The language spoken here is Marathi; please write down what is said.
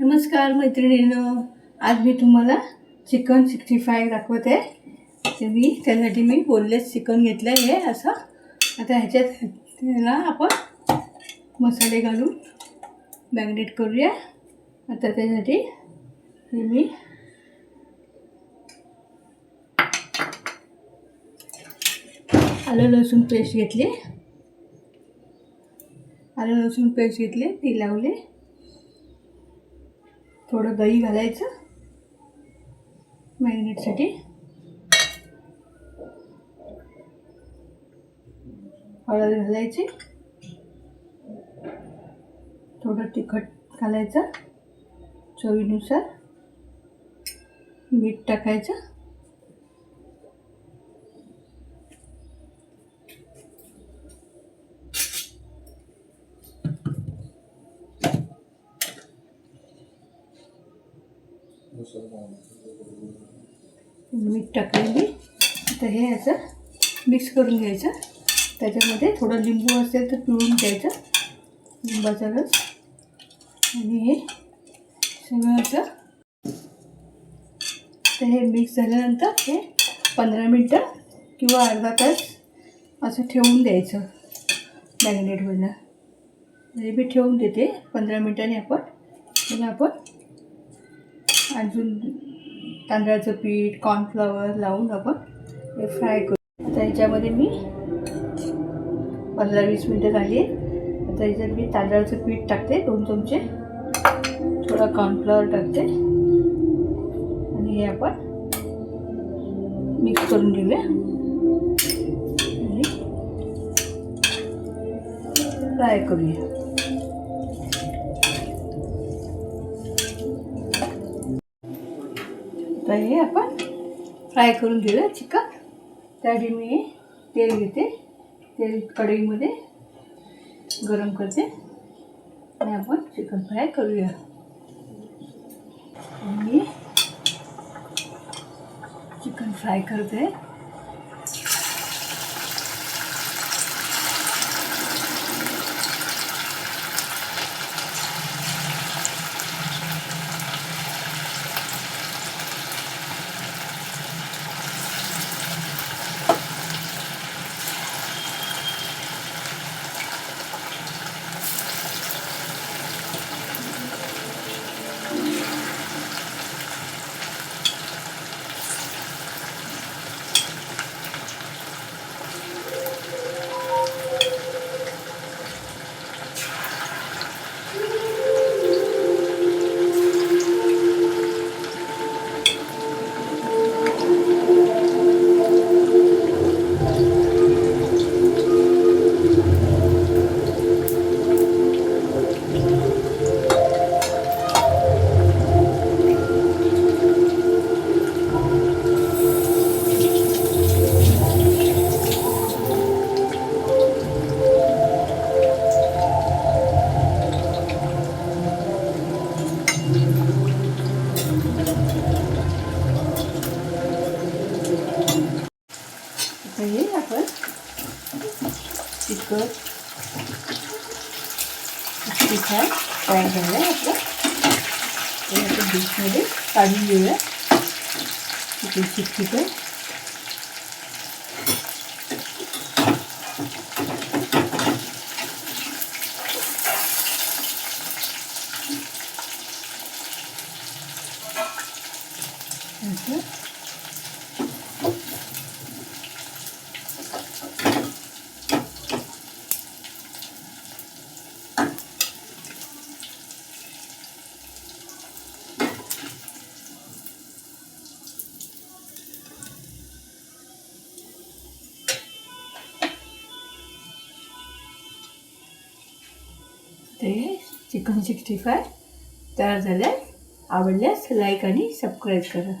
नमस्कार मैत्रिणींनो, आज मी तुम्हाला चिकन 65 दाखवते. त्यासाठी मी बोनलेस चिकन घेतलं आहे. असं आता ह्याच्यात त्याला आपण मसाले घालून मॅरिनेट करूया. आता त्यासाठी हे मी आलं लसूण पेस्ट घेतली. ती लावली. थोडं दही घालायचं मॅरिनेटसाठी. हळद घालायची. थोडं तिखट घालायचं चवीनुसार. मीठ टाकायचं. मीठ टाकलेली. आता हे असं मिक्स करून घ्यायचं. त्याच्यामध्ये थोडं लिंबू असेल तर पिळून घ्यायचं, लिंबाचा रस. आणि हे सगळं असं तर हे मिक्स झाल्यानंतर हे 15 मिनटं किंवा अर्धा तास असं ठेवून द्यायचं मॅरिनेट व्हायला. तरी मी ठेवून देते 15 मिनटांनी. आपण अजून तांदळाचं पीठ, कॉर्नफ्लॉवर लावून आपण हे फ्राय करू. आता ह्याच्यामध्ये मी 15-20 मिनटं झाली. आता ह्याच्यात मी तांदळाचं पीठ टाकते 2 चमचे. थोडा कॉर्नफ्लॉवर टाकते आणि हे आपण मिक्स करून घेऊया आणि फ्राय करूया. आता हे आपण फ्राय करून घेऊया चिकन. त्यासाठी मी तेल घेते. तेल कढईमध्ये गरम करते आणि आपण चिकन फ्राय करूया. मी चिकन फ्राय करते. हे आपण चिकन 65 फ्राय झालं आहे आपलं. हे आपण डिशमध्ये काढून घेऊया. चिकन 65 ते चिकन 65 तयार झाले. आवडल्यास लाईक आणि सबस्क्राईब करा.